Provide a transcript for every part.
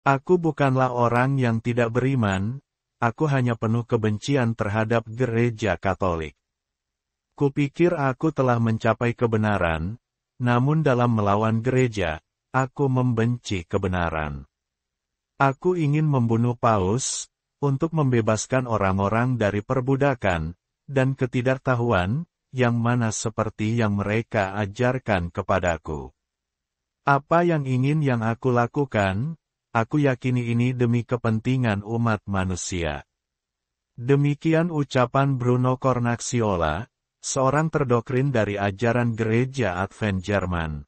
Aku bukanlah orang yang tidak beriman, aku hanya penuh kebencian terhadap gereja Katolik. Kupikir aku telah mencapai kebenaran, namun dalam melawan gereja, aku membenci kebenaran. Aku ingin membunuh Paus, untuk membebaskan orang-orang dari perbudakan, dan ketidaktahuan, yang mana seperti yang mereka ajarkan kepadaku. Apa yang ingin yang aku lakukan, aku yakini ini demi kepentingan umat manusia. Demikian ucapan Bruno Cornacchiola, seorang terdoktrin dari ajaran gereja Advent Jerman.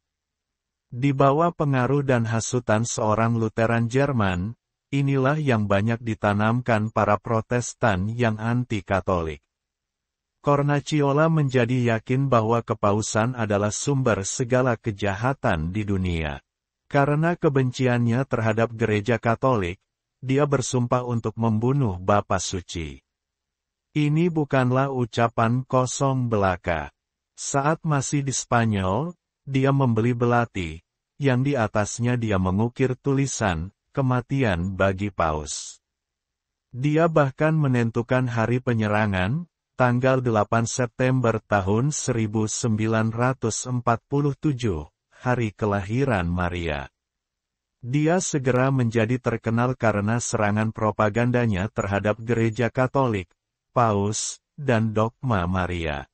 Di bawah pengaruh dan hasutan seorang Lutheran Jerman, inilah yang banyak ditanamkan para Protestan yang anti-Katolik. Cornacchiola menjadi yakin bahwa kepausan adalah sumber segala kejahatan di dunia. Karena kebenciannya terhadap gereja Katolik, dia bersumpah untuk membunuh Bapa Suci. Ini bukanlah ucapan kosong belaka. Saat masih di Spanyol, dia membeli belati, yang di atasnya dia mengukir tulisan, kematian bagi Paus. Dia bahkan menentukan hari penyerangan, tanggal 8 September tahun 1947, hari kelahiran Maria. Dia segera menjadi terkenal karena serangan propagandanya terhadap gereja Katolik, Paus, dan dogma Maria.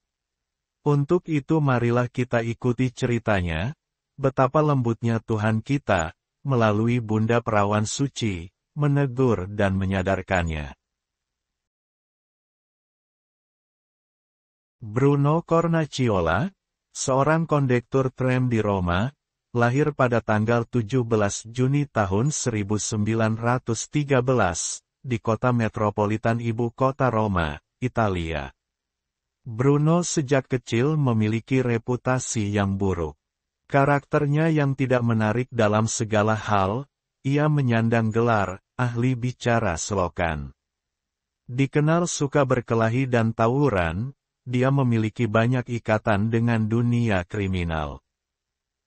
Untuk itu marilah kita ikuti ceritanya, betapa lembutnya Tuhan kita, melalui Bunda Perawan Suci, menegur dan menyadarkannya. Bruno Cornacchiola, seorang kondektur tram di Roma, lahir pada tanggal 17 Juni tahun 1913, di kota metropolitan ibu kota Roma, Italia. Bruno sejak kecil memiliki reputasi yang buruk. Karakternya yang tidak menarik dalam segala hal, ia menyandang gelar, ahli bicara selokan. Dikenal suka berkelahi dan tawuran, dia memiliki banyak ikatan dengan dunia kriminal.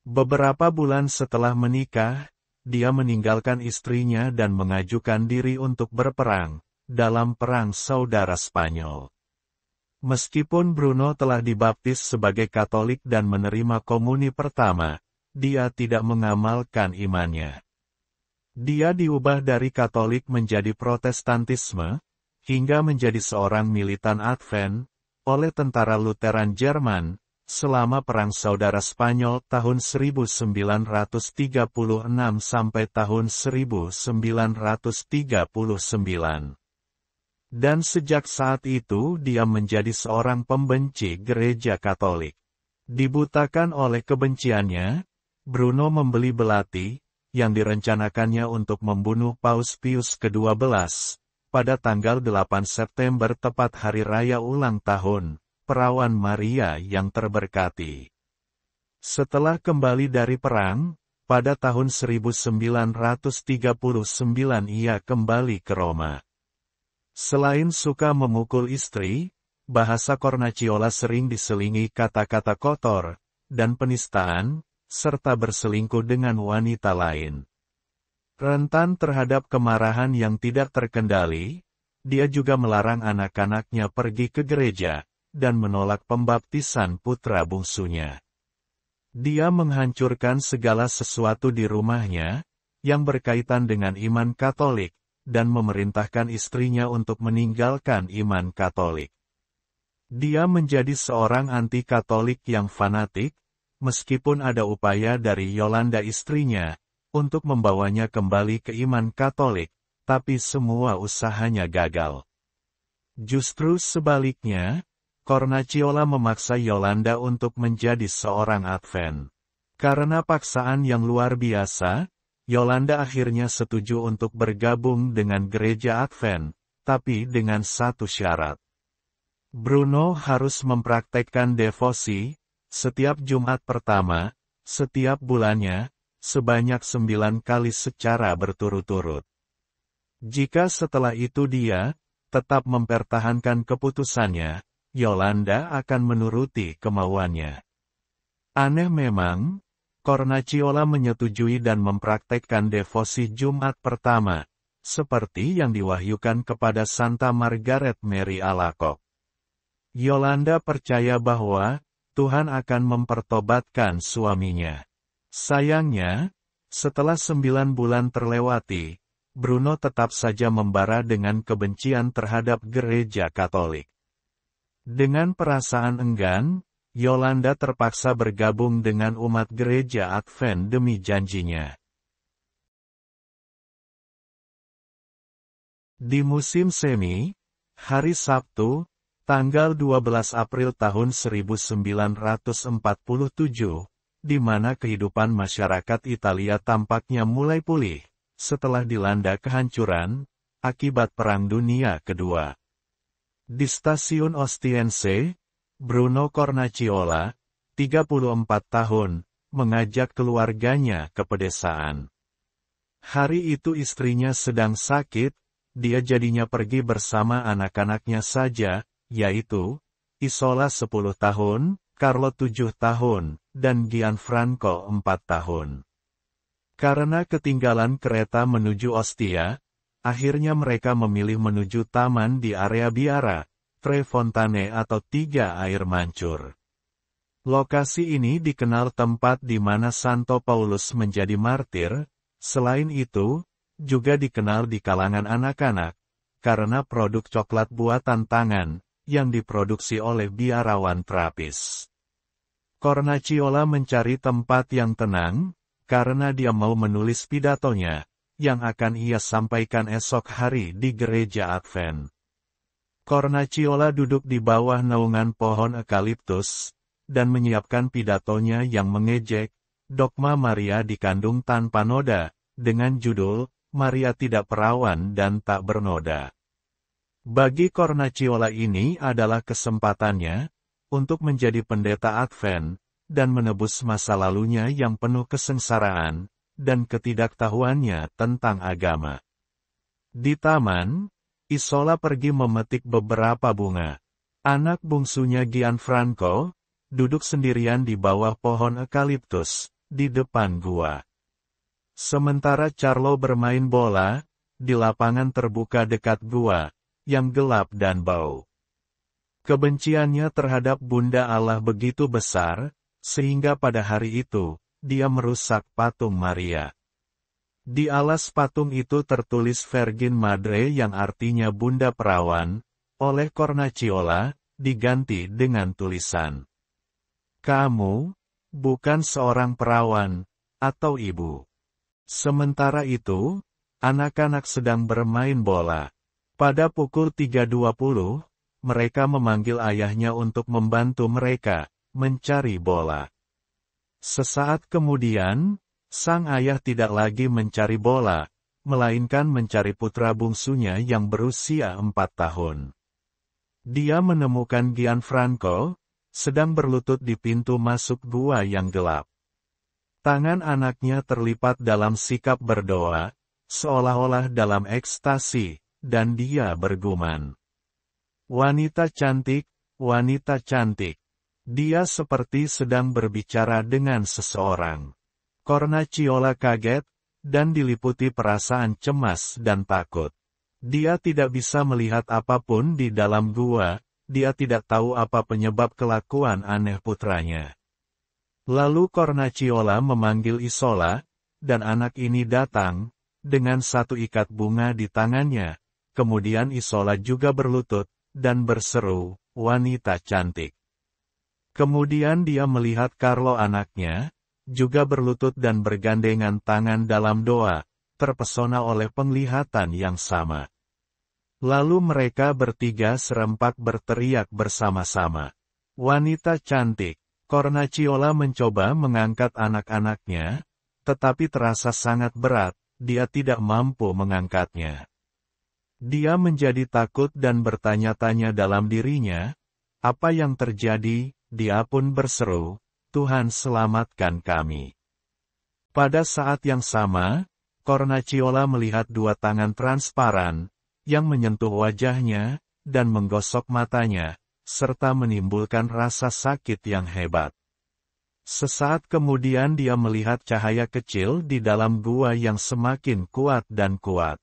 Beberapa bulan setelah menikah, dia meninggalkan istrinya dan mengajukan diri untuk berperang, dalam Perang Saudara Spanyol. Meskipun Bruno telah dibaptis sebagai Katolik dan menerima komuni pertama, dia tidak mengamalkan imannya. Dia diubah dari Katolik menjadi Protestantisme, hingga menjadi seorang militan Advent, oleh tentara Lutheran Jerman, selama Perang Saudara Spanyol tahun 1936 sampai tahun 1939. Dan sejak saat itu dia menjadi seorang pembenci gereja Katolik. Dibutakan oleh kebenciannya, Bruno membeli belati, yang direncanakannya untuk membunuh Paus Pius ke-12, pada tanggal 8 September tepat hari raya ulang tahun, Perawan Maria yang terberkati. Setelah kembali dari perang, pada tahun 1939 ia kembali ke Roma. Selain suka memukul istri, bahasa Cornacchiola sering diselingi kata-kata kotor, dan penistaan, serta berselingkuh dengan wanita lain. Rentan terhadap kemarahan yang tidak terkendali, dia juga melarang anak-anaknya pergi ke gereja, dan menolak pembaptisan putra bungsunya. Dia menghancurkan segala sesuatu di rumahnya, yang berkaitan dengan iman Katolik, dan memerintahkan istrinya untuk meninggalkan iman Katolik. Dia menjadi seorang anti-Katolik yang fanatik, meskipun ada upaya dari Yolanda istrinya, untuk membawanya kembali ke iman Katolik, tapi semua usahanya gagal. Justru sebaliknya, Cornacchiola memaksa Yolanda untuk menjadi seorang Advent. Karena paksaan yang luar biasa, Yolanda akhirnya setuju untuk bergabung dengan gereja Advent, tapi dengan satu syarat. Bruno harus mempraktekkan devosi, setiap Jumat pertama, setiap bulannya, sebanyak 9 kali secara berturut-turut. Jika setelah itu dia tetap mempertahankan keputusannya, Yolanda akan menuruti kemauannya. Aneh memang, Cornacchiola menyetujui dan mempraktekkan devosi Jumat pertama, seperti yang diwahyukan kepada Santa Margaret Mary Alacoque. Yolanda percaya bahwa Tuhan akan mempertobatkan suaminya. Sayangnya, setelah 9 bulan terlewati, Bruno tetap saja membara dengan kebencian terhadap Gereja Katolik. Dengan perasaan enggan, Yolanda terpaksa bergabung dengan umat Gereja Advent demi janjinya. Di musim semi, hari Sabtu, tanggal 12 April tahun 1947, di mana kehidupan masyarakat Italia tampaknya mulai pulih, setelah dilanda kehancuran, akibat Perang Dunia Kedua. Di stasiun Ostiense, Bruno Cornacchiola, 34 tahun, mengajak keluarganya ke pedesaan. Hari itu istrinya sedang sakit, dia jadinya pergi bersama anak-anaknya saja, yaitu Isola 10 tahun, Carlo 7 tahun, dan Gianfranco 4 tahun. Karena ketinggalan kereta menuju Ostia, akhirnya mereka memilih menuju taman di area Biara, Tre Fontane atau 3 air mancur. Lokasi ini dikenal tempat di mana Santo Paulus menjadi martir, selain itu, juga dikenal di kalangan anak-anak, karena produk coklat buatan tangan, yang diproduksi oleh biarawan Trappist. Cornacchiola mencari tempat yang tenang, karena dia mau menulis pidatonya, yang akan ia sampaikan esok hari di gereja Advent. Cornacchiola duduk di bawah naungan pohon eukaliptus, dan menyiapkan pidatonya yang mengejek, Dogma Maria dikandung tanpa noda, dengan judul, Maria tidak perawan dan tak bernoda. Bagi Cornacchiola ini adalah kesempatannya, untuk menjadi pendeta Advent, dan menebus masa lalunya yang penuh kesengsaraan, dan ketidaktahuannya tentang agama. Di taman, Isola pergi memetik beberapa bunga. Anak bungsunya Gianfranco, duduk sendirian di bawah pohon eukaliptus, di depan gua. Sementara Carlo bermain bola, di lapangan terbuka dekat gua, yang gelap dan bau. Kebenciannya terhadap Bunda Allah begitu besar, sehingga pada hari itu, dia merusak patung Maria. Di alas patung itu tertulis Virgin Madre yang artinya Bunda Perawan, oleh Cornacchiola, diganti dengan tulisan, "Kamu, bukan seorang perawan, atau ibu." Sementara itu, anak-anak sedang bermain bola. Pada pukul 3.20, mereka memanggil ayahnya untuk membantu mereka, mencari bola. Sesaat kemudian, sang ayah tidak lagi mencari bola, melainkan mencari putra bungsunya yang berusia 4 tahun. Dia menemukan Gianfranco, sedang berlutut di pintu masuk gua yang gelap. Tangan anaknya terlipat dalam sikap berdoa, seolah-olah dalam ekstasi, dan dia bergumam, "Wanita cantik, wanita cantik." Dia seperti sedang berbicara dengan seseorang. Cornacchiola kaget, dan diliputi perasaan cemas dan takut. Dia tidak bisa melihat apapun di dalam gua, dia tidak tahu apa penyebab kelakuan aneh putranya. Lalu Cornacchiola memanggil Isola, dan anak ini datang, dengan satu ikat bunga di tangannya. Kemudian Isola juga berlutut, dan berseru, "Wanita cantik." Kemudian dia melihat Carlo anaknya, juga berlutut dan bergandengan tangan dalam doa, terpesona oleh penglihatan yang sama. Lalu mereka bertiga serempak berteriak bersama-sama, "Wanita cantik!" Cornacchiola mencoba mengangkat anak-anaknya, tetapi terasa sangat berat, dia tidak mampu mengangkatnya. Dia menjadi takut dan bertanya-tanya dalam dirinya, apa yang terjadi? Dia pun berseru, "Tuhan selamatkan kami." Pada saat yang sama, Cornacchiola melihat 2 tangan transparan, yang menyentuh wajahnya, dan menggosok matanya, serta menimbulkan rasa sakit yang hebat. Sesaat kemudian dia melihat cahaya kecil di dalam gua yang semakin kuat dan kuat.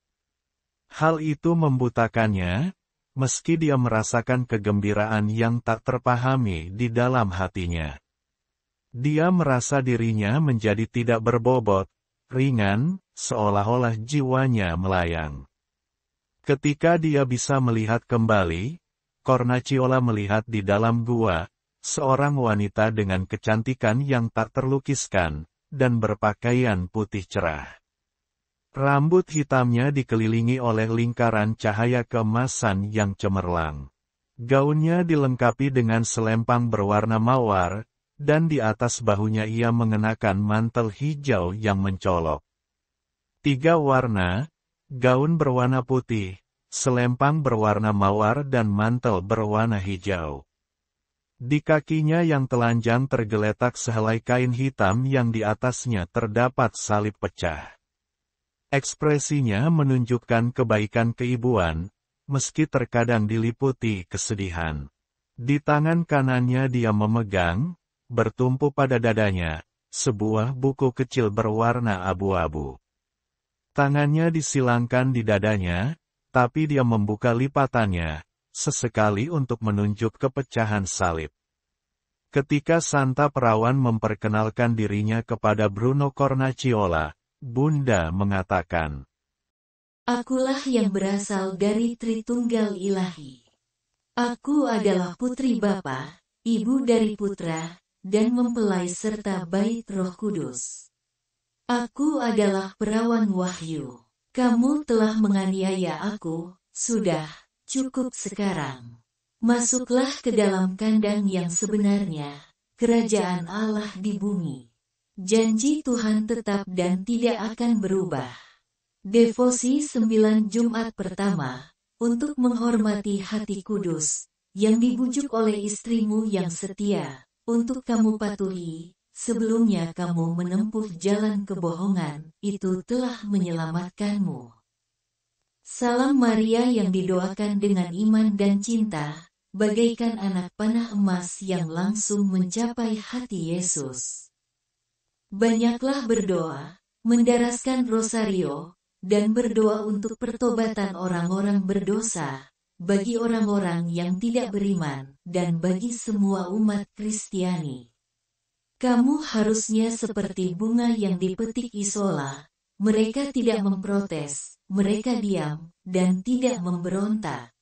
Hal itu membutakannya, meski dia merasakan kegembiraan yang tak terpahami di dalam hatinya. Dia merasa dirinya menjadi tidak berbobot, ringan, seolah-olah jiwanya melayang. Ketika dia bisa melihat kembali, Cornacchiola melihat di dalam gua, seorang wanita dengan kecantikan yang tak terlukiskan, dan berpakaian putih cerah. Rambut hitamnya dikelilingi oleh lingkaran cahaya keemasan yang cemerlang. Gaunnya dilengkapi dengan selempang berwarna mawar, dan di atas bahunya ia mengenakan mantel hijau yang mencolok. 3 warna, gaun berwarna putih, selempang berwarna mawar dan mantel berwarna hijau. Di kakinya yang telanjang tergeletak sehelai kain hitam yang di atasnya terdapat salib pecah. Ekspresinya menunjukkan kebaikan keibuan, meski terkadang diliputi kesedihan. Di tangan kanannya dia memegang, bertumpu pada dadanya, sebuah buku kecil berwarna abu-abu. Tangannya disilangkan di dadanya, tapi dia membuka lipatannya, sesekali untuk menunjuk kepecahan salib. Ketika Santa Perawan memperkenalkan dirinya kepada Bruno Cornacchiola, Bunda mengatakan, "Akulah yang berasal dari Tritunggal Ilahi. Aku adalah putri Bapa, ibu dari Putra, dan mempelai serta Bait Roh Kudus. Aku adalah perawan wahyu. Kamu telah menganiaya aku, sudah, cukup sekarang. Masuklah ke dalam kandang yang sebenarnya, kerajaan Allah di bumi. Janji Tuhan tetap dan tidak akan berubah." Devosi 9 Jumat pertama, untuk menghormati hati kudus, yang dibujuk oleh istrimu yang setia, untuk kamu patuhi. Sebelumnya kamu menempuh jalan kebohongan, itu telah menyelamatkanmu. Salam Maria yang didoakan dengan iman dan cinta, bagaikan anak panah emas yang langsung mencapai hati Yesus. Banyaklah berdoa, mendaraskan rosario, dan berdoa untuk pertobatan orang-orang berdosa, bagi orang-orang yang tidak beriman, dan bagi semua umat Kristiani. Kamu harusnya seperti bunga yang dipetik Isola, mereka tidak memprotes, mereka diam, dan tidak memberontak.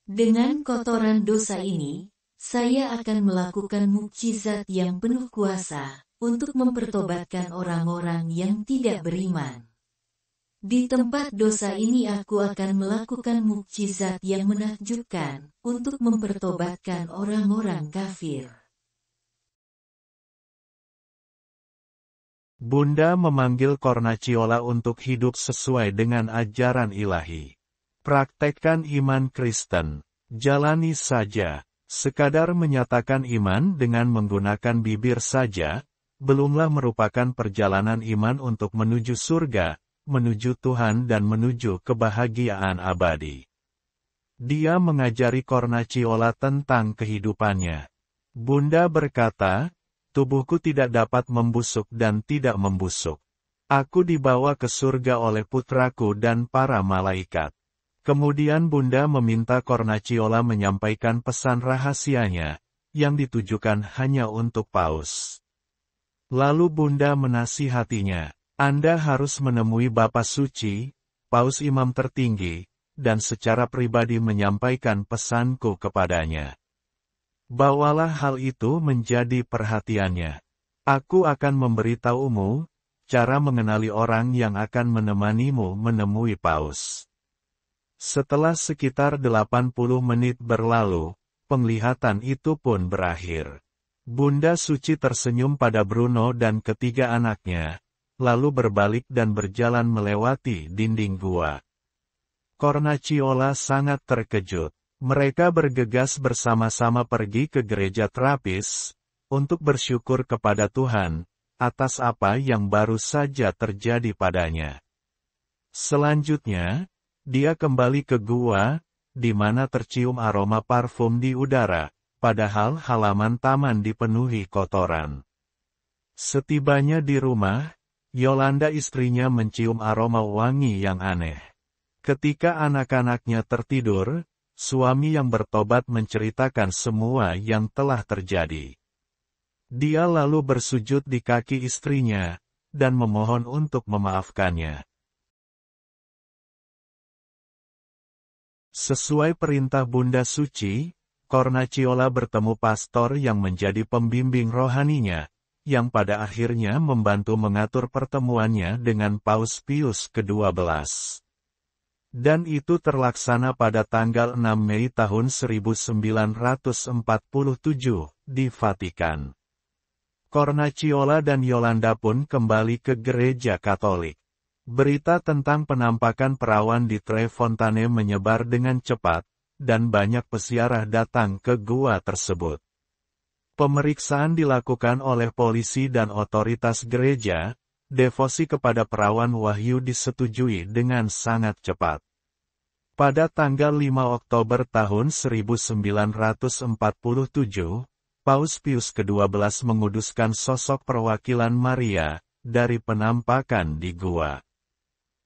Dengan kotoran dosa ini, saya akan melakukan mukjizat yang penuh kuasa, untuk mempertobatkan orang-orang yang tidak beriman. Di tempat dosa ini aku akan melakukan mukjizat yang menakjubkan, untuk mempertobatkan orang-orang kafir. Bunda memanggil Cornacchiola untuk hidup sesuai dengan ajaran ilahi. Praktekkan iman Kristen. Jalani saja. Sekadar menyatakan iman dengan menggunakan bibir saja, belumlah merupakan perjalanan iman untuk menuju surga, menuju Tuhan dan menuju kebahagiaan abadi. Dia mengajari Cornacchiola tentang kehidupannya. Bunda berkata, "Tubuhku tidak dapat membusuk dan tidak membusuk. Aku dibawa ke surga oleh putraku dan para malaikat." Kemudian Bunda meminta Cornacchiola menyampaikan pesan rahasianya, yang ditujukan hanya untuk Paus. Lalu Bunda menasihatinya, "Anda harus menemui Bapa Suci, Paus Imam tertinggi, dan secara pribadi menyampaikan pesanku kepadanya. Bawalah hal itu menjadi perhatiannya. Aku akan memberitahumu, cara mengenali orang yang akan menemanimu menemui Paus." Setelah sekitar 80 menit berlalu, penglihatan itu pun berakhir. Bunda Suci tersenyum pada Bruno dan ketiga anaknya, lalu berbalik dan berjalan melewati dinding gua. Cornacchiola sangat terkejut. Mereka bergegas bersama-sama pergi ke gereja Trappist, untuk bersyukur kepada Tuhan, atas apa yang baru saja terjadi padanya. Selanjutnya, dia kembali ke gua, di mana tercium aroma parfum di udara, padahal halaman taman dipenuhi kotoran. Setibanya di rumah, Yolanda istrinya mencium aroma wangi yang aneh. Ketika anak-anaknya tertidur, suami yang bertobat menceritakan semua yang telah terjadi. Dia lalu bersujud di kaki istrinya, dan memohon untuk memaafkannya. Sesuai perintah Bunda Suci, Cornacchiola bertemu pastor yang menjadi pembimbing rohaninya, yang pada akhirnya membantu mengatur pertemuannya dengan Paus Pius ke-12. Dan itu terlaksana pada tanggal 6 Mei tahun 1947, di Vatikan. Cornacchiola dan Yolanda pun kembali ke gereja Katolik. Berita tentang penampakan perawan di Tre Fontane menyebar dengan cepat, dan banyak peziarah datang ke gua tersebut. Pemeriksaan dilakukan oleh polisi dan otoritas gereja, devosi kepada perawan wahyu disetujui dengan sangat cepat. Pada tanggal 5 Oktober tahun 1947, Paus Pius ke-12 menguduskan sosok perwakilan Maria, dari penampakan di gua,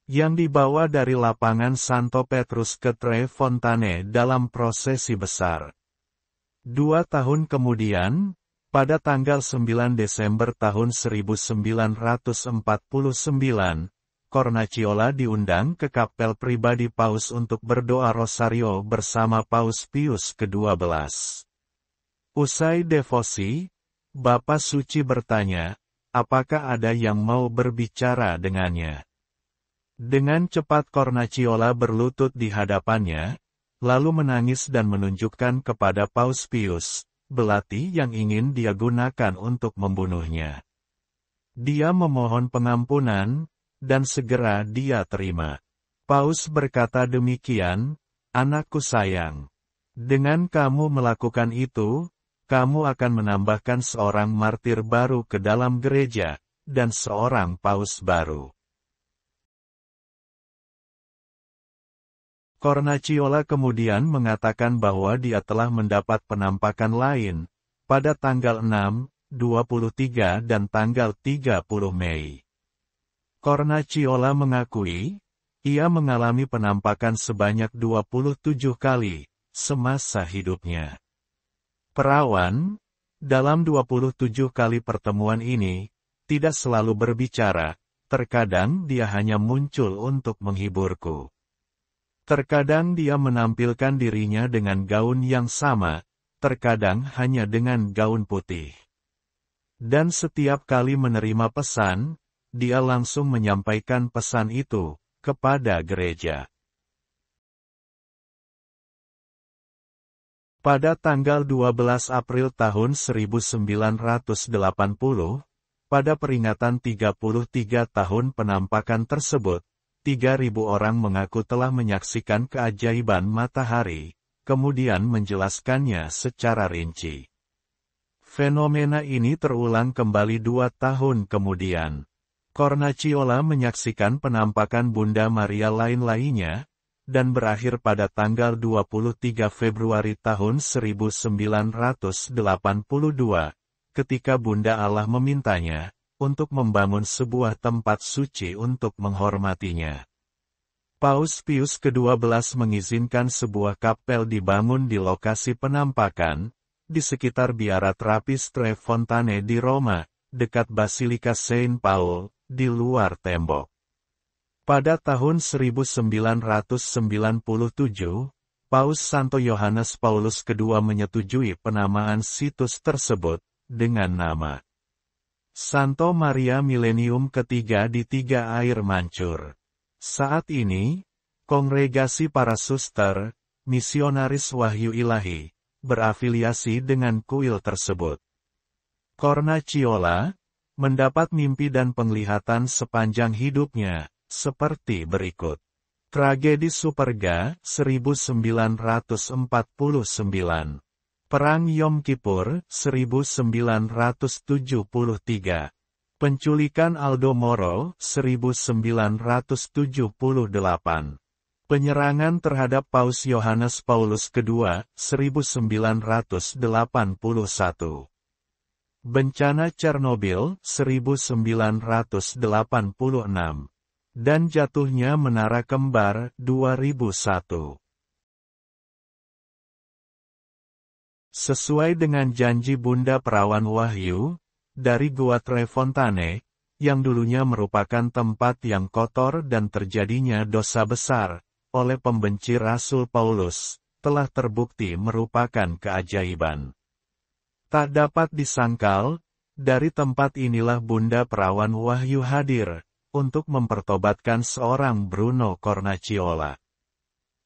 yang dibawa dari lapangan Santo Petrus ke Tre Fontane dalam prosesi besar. 2 tahun kemudian, pada tanggal 9 Desember tahun 1949, Cornacchiola diundang ke kapel pribadi Paus untuk berdoa rosario bersama Paus Pius ke-12. Usai devosi, Bapa Suci bertanya, apakah ada yang mau berbicara dengannya? Dengan cepat Cornacchiola berlutut di hadapannya, lalu menangis dan menunjukkan kepada Paus Pius, belati yang ingin dia gunakan untuk membunuhnya. Dia memohon pengampunan, dan segera dia terima. Paus berkata demikian, anakku sayang. Dengan kamu melakukan itu, kamu akan menambahkan seorang martir baru ke dalam gereja, dan seorang paus baru. Cornacchiola kemudian mengatakan bahwa dia telah mendapat penampakan lain, pada tanggal 6, 23 dan tanggal 30 Mei. Cornacchiola mengakui, ia mengalami penampakan sebanyak 27 kali, semasa hidupnya. Perawan, dalam 27 kali pertemuan ini, tidak selalu berbicara, terkadang dia hanya muncul untuk menghiburku. Terkadang dia menampilkan dirinya dengan gaun yang sama, terkadang hanya dengan gaun putih. Dan setiap kali menerima pesan, dia langsung menyampaikan pesan itu kepada gereja. Pada tanggal 12 April tahun 1980, pada peringatan 33 tahun penampakan tersebut, 3.000 orang mengaku telah menyaksikan keajaiban matahari, kemudian menjelaskannya secara rinci. Fenomena ini terulang kembali 2 tahun kemudian. Cornacchiola menyaksikan penampakan Bunda Maria lain-lainnya, dan berakhir pada tanggal 23 Februari tahun 1982, ketika Bunda Allah memintanya untuk membangun sebuah tempat suci untuk menghormatinya. Paus Pius ke-12 mengizinkan sebuah kapel dibangun di lokasi penampakan, di sekitar biara Trappist Tre Fontane di Roma, dekat Basilika Saint Paul, di luar tembok. Pada tahun 1997, Paus Santo Yohanes Paulus II menyetujui penamaan situs tersebut, dengan nama Santo Maria Milenium ketiga di Tiga Air Mancur. Saat ini, kongregasi para suster, misionaris wahyu ilahi, berafiliasi dengan kuil tersebut. Cornacchiola mendapat mimpi dan penglihatan sepanjang hidupnya, seperti berikut. Tragedi Superga, 1949. Perang Yom Kippur, 1973. Penculikan Aldo Moro, 1978. Penyerangan terhadap Paus Yohanes Paulus II, 1981. Bencana Chernobyl 1986, dan jatuhnya Menara Kembar 2001. Sesuai dengan janji Bunda Perawan Wahyu, dari Gua Trefontane, yang dulunya merupakan tempat yang kotor dan terjadinya dosa besar, oleh pembenci Rasul Paulus, telah terbukti merupakan keajaiban. Tak dapat disangkal, dari tempat inilah Bunda Perawan Wahyu hadir, untuk mempertobatkan seorang Bruno Cornacciola.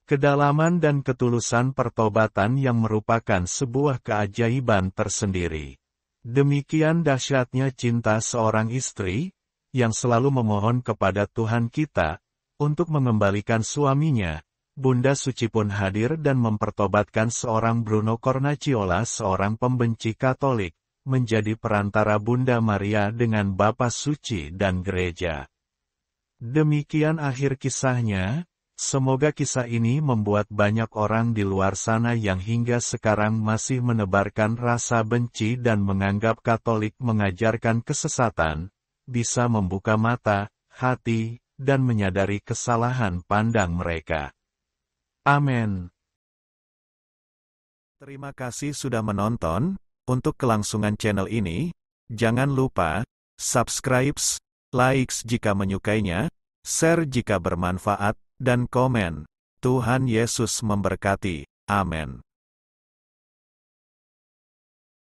Kedalaman dan ketulusan pertobatan yang merupakan sebuah keajaiban tersendiri. Demikian dahsyatnya cinta seorang istri, yang selalu memohon kepada Tuhan kita, untuk mengembalikan suaminya. Bunda Suci pun hadir dan mempertobatkan seorang Bruno Cornacciola, seorang pembenci Katolik, menjadi perantara Bunda Maria dengan Bapa Suci dan Gereja. Demikian akhir kisahnya. Semoga kisah ini membuat banyak orang di luar sana yang hingga sekarang masih menebarkan rasa benci dan menganggap Katolik mengajarkan kesesatan, bisa membuka mata, hati, dan menyadari kesalahan pandang mereka. Amin. Terima kasih sudah menonton. Untuk kelangsungan channel ini, jangan lupa subscribe, like jika menyukainya, share jika bermanfaat, dan komen. Tuhan Yesus memberkati. Amin.